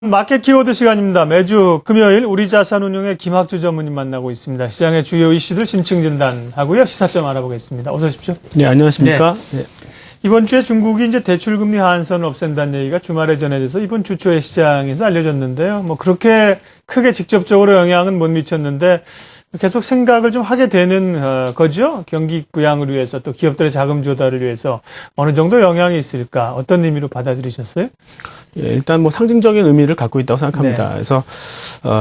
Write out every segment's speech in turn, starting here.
마켓 키워드 시간입니다. 매주 금요일 우리 자산운용의 김학주 전무님 만나고 있습니다. 시장의 주요 이슈들 심층 진단하고요. 시사점 알아보겠습니다. 어서 오십시오. 네, 안녕하십니까. 네. 이번 주에 중국이 이제 대출금리 하한선을 없앤다는 얘기가 주말에 전해져서 이번 주 초에 시장에서 알려졌는데요. 뭐 그렇게 크게 직접적으로 영향은 못 미쳤는데 계속 생각을 좀 하게 되는 거죠. 경기 부양을 위해서 또 기업들의 자금 조달을 위해서 어느 정도 영향이 있을까? 어떤 의미로 받아들이셨어요? 예, 일단 뭐 상징적인 의미를 갖고 있다고 생각합니다. 네. 그래서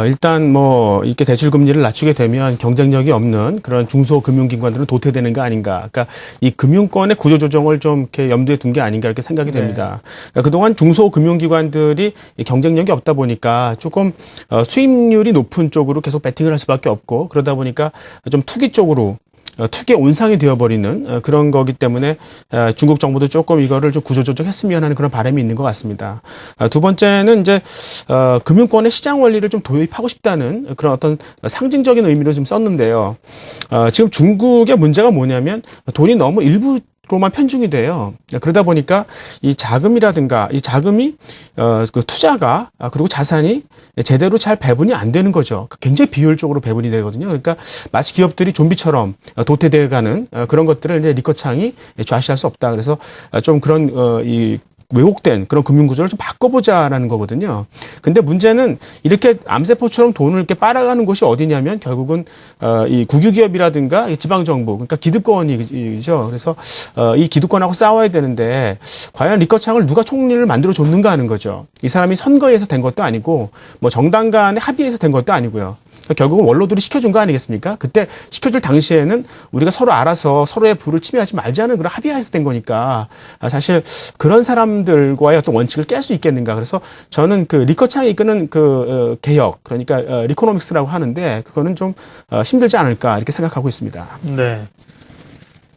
일단 뭐 이렇게 대출 금리를 낮추게 되면 경쟁력이 없는 그런 중소금융기관들은 도태되는 거 아닌가. 그러니까 이 금융권의 구조 조정을 좀 이렇게 염두에 둔 게 아닌가 이렇게 생각이 됩니다. 그러니까 그동안 중소금융기관들이 경쟁력이 없다 보니까 조금 수익률이 높은 쪽으로 계속 배팅을 할 수밖에 없고 그러다 보니까 좀 투기 쪽으로 투기의 온상이 되어버리는 그런 거기 때문에 중국 정부도 조금 이거를 좀 구조조정했으면 하는 그런 바람이 있는 것 같습니다. 두 번째는 이제 금융권의 시장 원리를 좀 도입하고 싶다는 그런 어떤 상징적인 의미로 좀 썼는데요. 지금 중국의 문제가 뭐냐면 돈이 너무 일부 로만 편중이 돼요. 그러다 보니까 이 자금이라든가 이 자금이 그 투자가 그리고 자산이 제대로 잘 배분이 안 되는 거죠. 굉장히 비효율적으로 배분이 되거든요. 그러니까 마치 기업들이 좀비처럼 도태되어가는 그런 것들을 이제 리커창이 좌시할 수 없다. 그래서 좀 그런 이 왜곡된 그런 금융구조를 좀 바꿔보자라는 거거든요. 근데 문제는 이렇게 암세포처럼 돈을 이렇게 빨아가는 곳이 어디냐면 결국은 이 국유기업이라든가 지방정부, 그러니까 기득권이죠. 그래서 이 기득권하고 싸워야 되는데 과연 리커창을 누가 총리를 만들어 줬는가 하는 거죠. 이 사람이 선거에서 된 것도 아니고 뭐 정당 간의 합의에서 된 것도 아니고요. 결국은 원로들이 시켜준 거 아니겠습니까? 그때 시켜줄 당시에는 우리가 서로 알아서 서로의 부를 침해하지 말자는 그런 합의하에서 된 거니까 사실 그런 사람들과의 어떤 원칙을 깰 수 있겠는가. 그래서 저는 그 리커창이 이끄는 그 개혁, 그러니까 리코노믹스라고 하는데 그거는 좀 힘들지 않을까 이렇게 생각하고 있습니다. 네.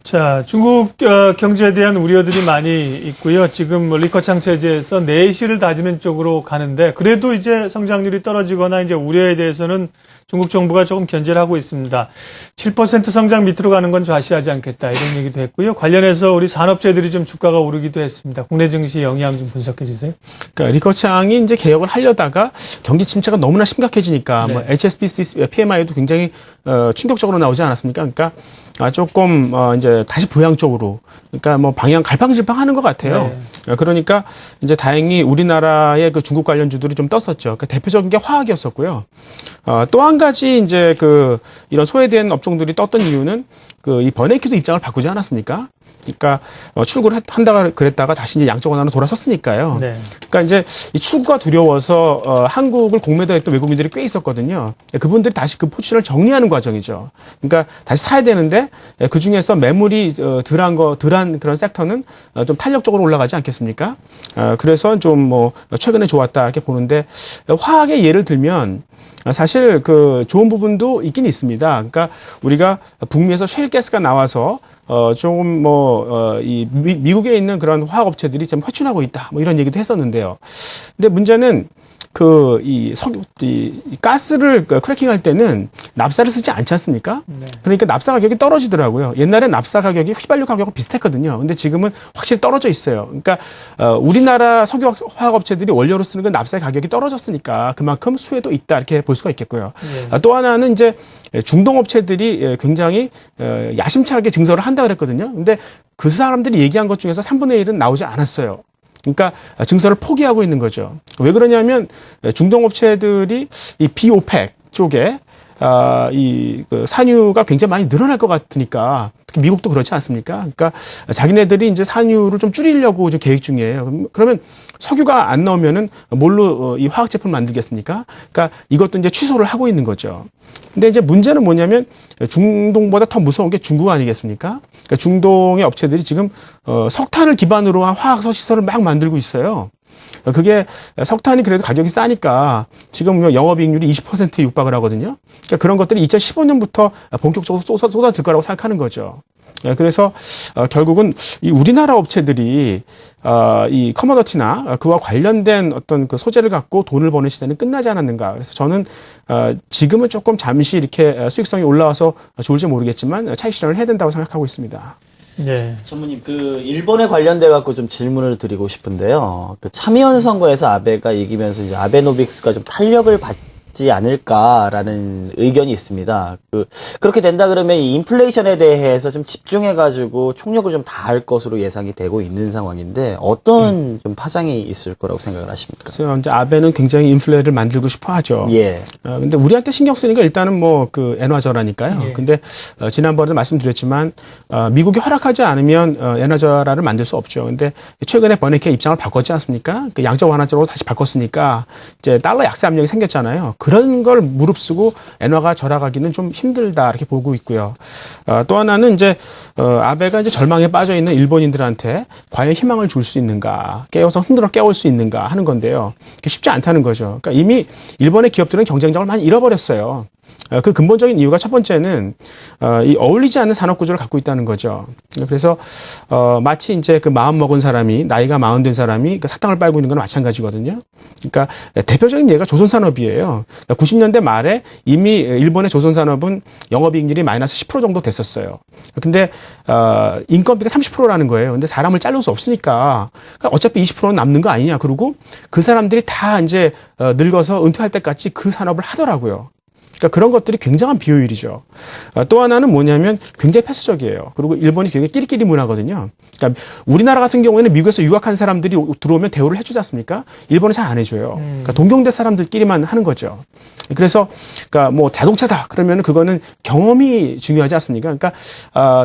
자, 중국 경제에 대한 우려들이 많이 있고요. 지금 리커창 체제에서 내실을 다지는 쪽으로 가는데 그래도 이제 성장률이 떨어지거나 이제 우려에 대해서는 중국 정부가 조금 견제를 하고 있습니다. 7% 성장 밑으로 가는 건 좌시하지 않겠다 이런 얘기도 했고요. 관련해서 우리 산업체들이 좀 주가가 오르기도 했습니다. 국내 증시 영향 좀 분석해 주세요. 그러니까 리커창이 이제 개혁을 하려다가 경기 침체가 너무나 심각해지니까 네. 뭐 HSBC PMI도 굉장히 충격적으로 나오지 않았습니까? 그러니까 조금 이제 다시 부양 쪽으로 그러니까 뭐 방향 갈팡질팡하는 것 같아요. 네. 그러니까 이제 다행히 우리나라의 그 중국 관련주들이 좀 떴었죠. 그러니까 대표적인 게 화학이었었고요. 또 한 가지 이제 이런 소외된 업종들이 떴던 이유는 이 버네이큐도 입장을 바꾸지 않았습니까? 그러니까 출구를 한다가 그랬다가 다시 이제 양적 완화로 돌아섰으니까요. 네. 그러니까 이제 이 출구가 두려워서 한국을 공매도했던 외국인들이 꽤 있었거든요. 그분들이 다시 그 포지션을 정리하는 과정이죠. 그러니까 다시 사야 되는데 그 중에서 매물이 덜한 그런 섹터는 좀 탄력적으로 올라가지 않겠습니까? 그래서 좀 뭐 최근에 좋았다 이렇게 보는데 화학의 예를 들면 사실 그 좋은 부분도 있긴 있습니다. 그러니까 우리가 북미에서 셰일가스가 나와서 조금 이 미국에 있는 그런 화학업체들이 좀 회춘하고 있다. 뭐 이런 얘기도 했었는데요. 근데 문제는 이 가스를 크래킹할 때는 납사를 쓰지 않지 않습니까? 네. 그러니까 납사 가격이 떨어지더라고요. 옛날엔 납사 가격이 휘발유 가격하고 비슷했거든요. 근데 지금은 확실히 떨어져 있어요. 그러니까 우리나라 석유화학업체들이 원료로 쓰는 건 납사의 가격이 떨어졌으니까 그만큼 수혜도 있다 이렇게 볼 수가 있겠고요. 네. 또 하나는 이제 중동업체들이 굉장히 야심차게 증설을 한다 그랬거든요. 근데 그 사람들이 얘기한 것 중에서 3분의 1은 나오지 않았어요. 그러니까 증설을 포기하고 있는 거죠. 왜 그러냐면 중동업체들이 이 비오펙 쪽에 그 산유가 굉장히 많이 늘어날 것 같으니까 특히 미국도 그렇지 않습니까? 그러니까 자기네들이 이제 산유를 좀 줄이려고 좀 계획 중이에요. 그러면 석유가 안 나오면은 뭘로 이 화학 제품 만들겠습니까? 그러니까 이것도 이제 취소를 하고 있는 거죠. 근데 이제 문제는 뭐냐면 중동보다 더 무서운 게 중국 아니겠습니까? 그러니까 중동의 업체들이 지금 석탄을 기반으로 한 화학 시설을 막 만들고 있어요. 그게 석탄이 그래도 가격이 싸니까 지금 영업이익률이 20%에 육박을 하거든요. 그러니까 그런 것들이 2015년부터 본격적으로 쏟아질 거라고 생각하는 거죠. 그래서 결국은 이 우리나라 업체들이 이 커머더티나 그와 관련된 어떤 그 소재를 갖고 돈을 버는 시대는 끝나지 않았는가. 그래서 저는 지금은 조금 잠시 이렇게 수익성이 올라와서 좋을지 모르겠지만 차익 실현을 해야 된다고 생각하고 있습니다. 예. 전무님, 일본에 관련돼 갖고 좀 질문을 드리고 싶은데요. 참의원 선거에서 아베가 이기면서 이제 아베노믹스가 좀 탄력을 받지 않을까라는 의견이 있습니다. 그렇게 된다 그러면 이 인플레이션에 대해서 좀 집중해가지고 총력을 좀 다할 것으로 예상이 되고 있는 상황인데 어떤 좀 파장이 있을 거라고 생각을 하십니까? 그래서 이제 아베는 굉장히 인플레를 만들고 싶어 하죠. 예. 근데 우리한테 신경 쓰니까 일단은 엔화저라니까요. 예. 근데 지난번에 말씀드렸지만 미국이 허락하지 않으면 엔화저라를 만들 수 없죠. 근데 최근에 버네키의 입장을 바꿨지 않습니까? 그 양적 완화적으로 다시 바꿨으니까 이제 달러 약세 압력이 생겼잖아요. 그런 걸 무릅쓰고 엔화가 절하가기는 좀 힘들다 이렇게 보고 있고요. 또 하나는 이제 아베가 이제 절망에 빠져 있는 일본인들한테 과연 희망을 줄 수 있는가, 깨워서 흔들어 깨울 수 있는가 하는 건데요. 그게 쉽지 않다는 거죠. 그러니까 이미 일본의 기업들은 경쟁력을 많이 잃어버렸어요. 그 근본적인 이유가 첫 번째는 이 어울리지 않는 산업 구조를 갖고 있다는 거죠. 그래서 마치 이제 그 마음 먹은 사람이 나이가 40 된 사람이 그 사탕을 빨고 있는 건 마찬가지거든요. 그러니까 대표적인 예가 조선산업이에요. 그러니까 90년대 말에 이미 일본의 조선산업은 영업이익률이 마이너스 10% 정도 됐었어요. 근데 인건비가 30%라는 거예요. 근데 사람을 자를 수 없으니까 그러니까 어차피 20%는 남는 거 아니냐. 그리고 그 사람들이 다 이제 늙어서 은퇴할 때까지 그 산업을 하더라고요. 그러니까 그런 것들이 굉장한 비효율이죠. 또 하나는 뭐냐면 굉장히 폐쇄적이에요. 그리고 일본이 굉장히 끼리끼리 문화거든요. 그러니까 우리나라 같은 경우에는 미국에서 유학한 사람들이 들어오면 대우를 해주지 않습니까? 일본은 잘 안 해줘요. 그러니까 동경대 사람들끼리만 하는 거죠. 그래서 그러니까 뭐 자동차다 그러면 그거는 경험이 중요하지 않습니까? 그러니까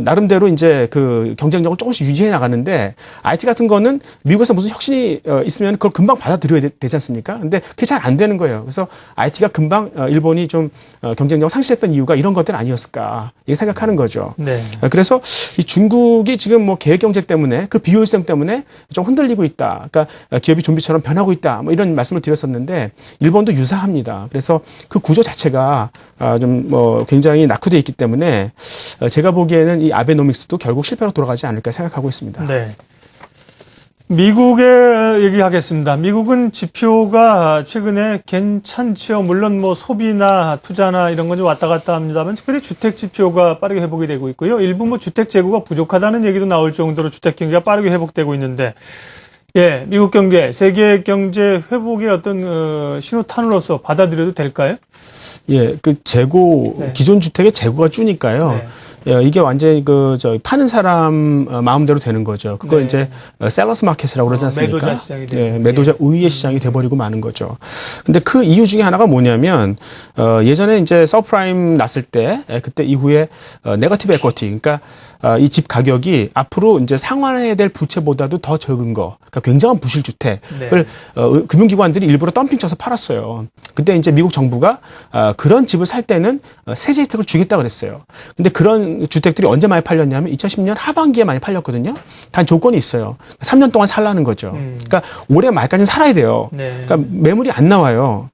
나름대로 이제 그 경쟁력을 조금씩 유지해 나가는데 IT 같은 거는 미국에서 무슨 혁신이 있으면 그걸 금방 받아들여야 되지 않습니까? 근데 그게 잘 안 되는 거예요. 그래서 IT가 금방 일본이 좀 경쟁력을 상실했던 이유가 이런 것들 아니었을까 이렇게 생각하는 거죠. 네. 그래서 이 중국이 지금 뭐 계획 경제 때문에 그 비효율성 때문에 좀 흔들리고 있다. 그러니까 기업이 좀비처럼 변하고 있다. 뭐 이런 말씀을 드렸었는데 일본도 유사합니다. 그래서 그 구조 자체가 좀 뭐 굉장히 낙후돼 있기 때문에 제가 보기에는 이 아베노믹스도 결국 실패로 돌아가지 않을까 생각하고 있습니다. 네. 미국의 얘기하겠습니다. 미국은 지표가 최근에 괜찮죠. 물론 뭐 소비나 투자나 이런 건 좀 왔다 갔다 합니다만 특별히 주택 지표가 빠르게 회복이 되고 있고요. 일부 뭐 주택 재고가 부족하다는 얘기도 나올 정도로 주택 경기가 빠르게 회복되고 있는데 예, 미국 경제, 세계 경제 회복의 어떤 신호탄으로서 받아들여도 될까요? 예, 그 재고 네. 기존 주택의 재고가 주니까요. 네. 예, 이게 완전히 파는 사람 마음대로 되는 거죠. 그걸 네. 이제 셀러스 마켓이라고 그러지 않습니까? 매도자 시장이 되는. 네, 매도자 우위의 시장이 돼버리고 마는 거죠. 근데 그 이유 중에 하나가 뭐냐면 예전에 이제 서프라임 났을 때 그때 이후에 네거티브 에쿼티, 그러니까 이 집 가격이 앞으로 이제 상환해야 될 부채보다도 더 적은 거, 그러니까 굉장한 부실 주택을 금융기관들이 일부러 덤핑 쳐서 팔았어요. 그때 이제 미국 정부가 그런 집을 살 때는 세제 혜택을 주겠다 그랬어요. 근데 그런 주택들이 언제 많이 팔렸냐면 2010년 하반기에 많이 팔렸거든요. 단 조건이 있어요. 3년 동안 살라는 거죠. 그러니까 올해 말까지는 살아야 돼요. 네. 그러니까 매물이 안 나와요.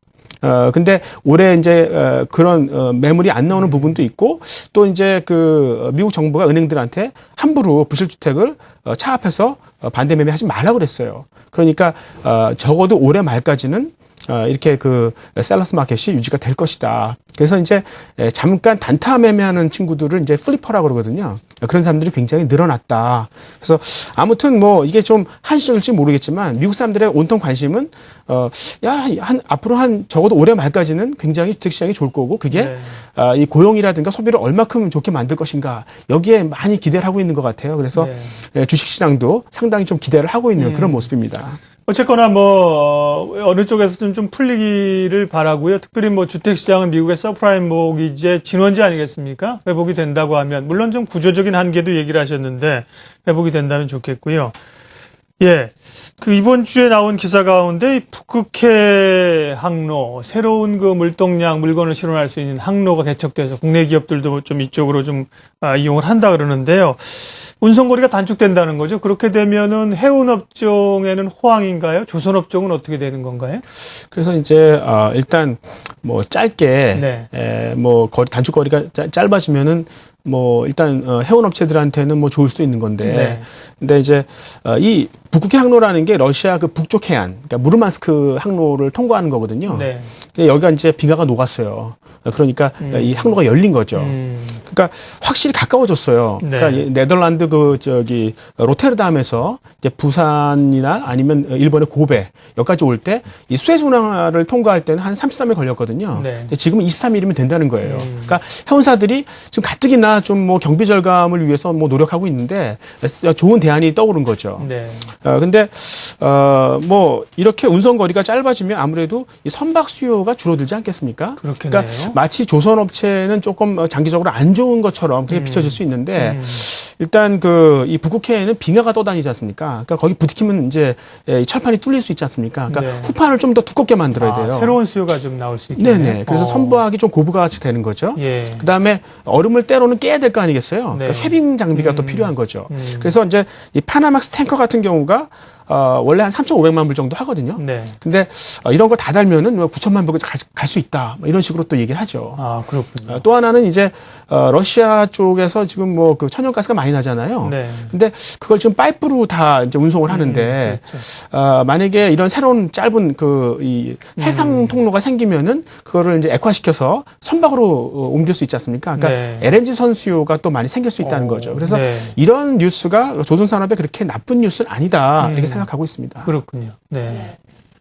근데 올해 이제 그런 매물이 안 나오는 부분도 있고 또 이제 그 미국 정부가 은행들한테 함부로 부실주택을 차압해서 반대 매매하지 말라고 그랬어요. 그러니까 적어도 올해 말까지는 이렇게 그 셀러스 마켓이 유지가 될 것이다. 그래서 이제 잠깐 단타 매매하는 친구들을 이제 플리퍼라고 그러거든요. 그런 사람들이 굉장히 늘어났다. 그래서 아무튼 뭐 이게 좀 한시적일지 모르겠지만 미국 사람들의 온통 관심은 앞으로 적어도 올해 말까지는 굉장히 주택 시장이 좋을 거고 그게 이 고용이라든가 소비를 얼마큼 좋게 만들 것인가 여기에 많이 기대를 하고 있는 것 같아요. 그래서 주식 시장도 상당히 좀 기대를 하고 있는 그런 모습입니다. 어쨌거나 뭐 어느 쪽에서든 좀 풀리기를 바라고요. 특별히 뭐 주택 시장은 미국의 서프라임 모기지의 진원지 아니겠습니까? 회복이 된다고 하면 물론 좀 구조적인 한계도 얘기를 하셨는데 회복이 된다면 좋겠고요. 예, 그 이번 주에 나온 기사 가운데 이 북극해 항로 새로운 그 물동량 물건을 실어날 수 있는 항로가 개척돼서 국내 기업들도 좀 이쪽으로 좀 이용을 한다 그러는데요. 운송거리가 단축된다는 거죠. 그렇게 되면은 해운업종에는 호황인가요? 조선업종은 어떻게 되는 건가요? 그래서 이제 일단 뭐 짧게 뭐 단축거리가 짧아지면은 뭐 일단 해운 업체들한테는 뭐 좋을 수도 있는 건데, 네. 근데 이제 이 북극해 항로라는 게 러시아 그 북쪽 해안, 그러니까 무르만스크 항로를 통과하는 거거든요. 네. 여기가 이제 빙하가 녹았어요. 그러니까 이 항로가 열린 거죠. 그러니까 확실히 가까워졌어요. 네. 그러니까 이 네덜란드 로테르담에서 이제 부산이나 아니면 일본의 고베 여기까지 올 때 이 수에즈 운하를 통과할 때는 한 33일 걸렸거든요. 네. 근데 지금은 23일이면 된다는 거예요. 그러니까 해운사들이 지금 가뜩이나 좀 뭐 경비 절감을 위해서 뭐 노력하고 있는데 좋은 대안이 떠오른 거죠. 네. 근데 뭐 이렇게 운송 거리가 짧아지면 아무래도 이 선박 수요가 줄어들지 않겠습니까? 그렇겠네요. 그러니까 마치 조선 업체는 조금 장기적으로 안 좋은 것처럼 그렇게 비춰질 수 있는데 일단 이 북극해에는 빙하가 떠다니지 않습니까? 그러니까 거기 부딪히면 이제 이 철판이 뚫릴 수 있지 않습니까? 그러니까 네. 후판을 좀 더 두껍게 만들어야 돼요. 새로운 수요가 좀 나올 수 있겠네요. 네네. 그래서 선박이 좀 고부가 같이 되는 거죠. 예. 그다음에 얼음을 때로는 깨야 될 거 아니겠어요? 네. 그러니까 쉐빙 장비가 또 필요한 거죠. 그래서 이제 이 파나막스 탱커 같은 경우가 원래 한 3,500만 불 정도 하거든요. 네. 근데 이런 거 다 달면은 9천만 불까지 갈 수 있다. 뭐 이런 식으로 또 얘기를 하죠. 아, 그렇군요. 또 하나는 이제 러시아 쪽에서 지금 뭐 그 천연가스가 많이 나잖아요. 네. 근데 그걸 지금 파이프로 다 이제 운송을 하는데 만약에 이런 새로운 짧은 이 해상 통로가 생기면은 그거를 이제 액화시켜서 선박으로 옮길 수 있지 않습니까? 그러니까 네. LNG 선 수요가 또 많이 생길 수 있다는 거죠. 그래서 네. 이런 뉴스가 조선 산업에 그렇게 나쁜 뉴스는 아니다 이렇게 생각하고 있습니다. 그렇군요. 네.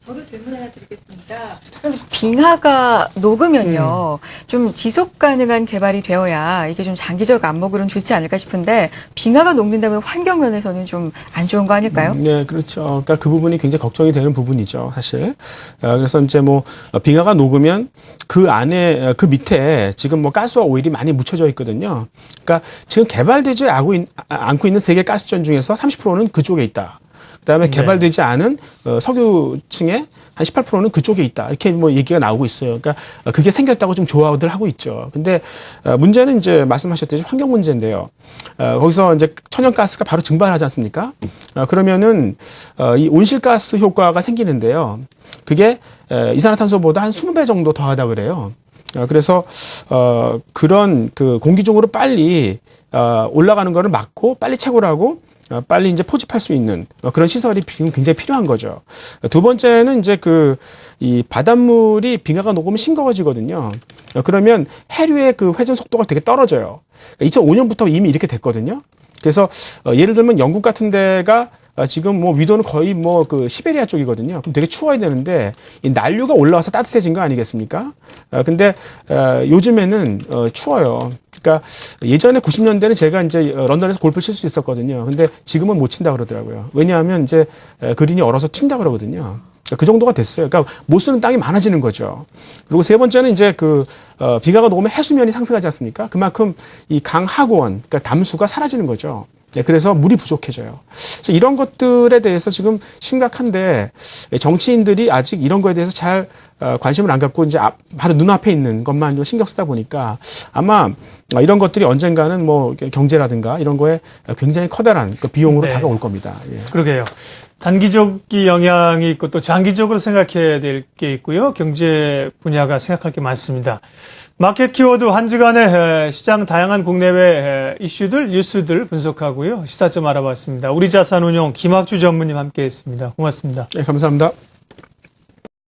저도 질문 하나 드리겠습니다. 그럼 빙하가 녹으면요, 좀 지속 가능한 개발이 되어야 이게 좀 장기적 안목으로는 좋지 않을까 싶은데, 빙하가 녹는다면 환경 면에서는 좀 안 좋은 거 아닐까요? 네, 그렇죠. 그러니까 그 부분이 굉장히 걱정이 되는 부분이죠, 사실. 그래서 이제 뭐 빙하가 녹으면 그 안에 그 밑에 지금 뭐 가스와 오일이 많이 묻혀져 있거든요. 그러니까 지금 개발되지 않고 있는 세계 가스전 중에서 30%는 그쪽에 있다. 그다음에 네. 개발되지 않은 석유층의 한 18%는 그쪽에 있다. 이렇게 뭐 얘기가 나오고 있어요. 그러니까 그게 생겼다고 좀 조화들 하고 있죠. 근데 문제는 이제 말씀하셨듯이 환경 문제인데요. 거기서 이제 천연가스가 바로 증발하지 않습니까? 그러면은 이 온실가스 효과가 생기는데요. 그게 이산화탄소보다 한 20배 정도 더하다 그래요. 그래서 그런 그 공기 중으로 빨리 올라가는 거를 막고 빨리 채굴하고 빨리 이제 포집할 수 있는 그런 시설이 지금 굉장히 필요한 거죠. 두 번째는 이제 이 바닷물이 빙하가 녹으면 싱거워지거든요. 그러면 해류의 그 회전 속도가 되게 떨어져요. 2005년부터 이미 이렇게 됐거든요. 그래서 예를 들면 영국 같은 데가 지금 뭐 위도는 거의 뭐 그 시베리아 쪽이거든요. 그럼 되게 추워야 되는데 이 난류가 올라와서 따뜻해진 거 아니겠습니까? 근데 요즘에는 추워요. 그러니까 예전에 90년대는 제가 이제 런던에서 골프 칠 수 있었거든요. 근데 지금은 못 친다 그러더라고요. 왜냐하면 이제 그린이 얼어서 튄다 그러거든요. 그 정도가 됐어요. 그러니까 못 쓰는 땅이 많아지는 거죠. 그리고 세 번째는 이제 빙하가 녹으면 해수면이 상승하지 않습니까? 그만큼 이 강 하구원, 그러니까 담수가 사라지는 거죠. 네, 그래서 물이 부족해져요. 그래서 이런 것들에 대해서 지금 심각한데 정치인들이 아직 이런 거에 대해서 잘 관심을 안 갖고 이제 바로 눈앞에 있는 것만 좀 신경 쓰다 보니까 아마 이런 것들이 언젠가는 뭐 경제라든가 이런 거에 굉장히 커다란 그 비용으로 네. 다가올 겁니다. 예. 그러게요. 단기적인 영향이 있고 또 장기적으로 생각해야 될 게 있고요. 경제 분야가 생각할 게 많습니다. 마켓 키워드 한 주간의 시장 다양한 국내외 이슈들, 뉴스들 분석하고요. 시사점 알아봤습니다. 우리자산운용 김학주 전무님 함께했습니다. 고맙습니다. 네, 감사합니다.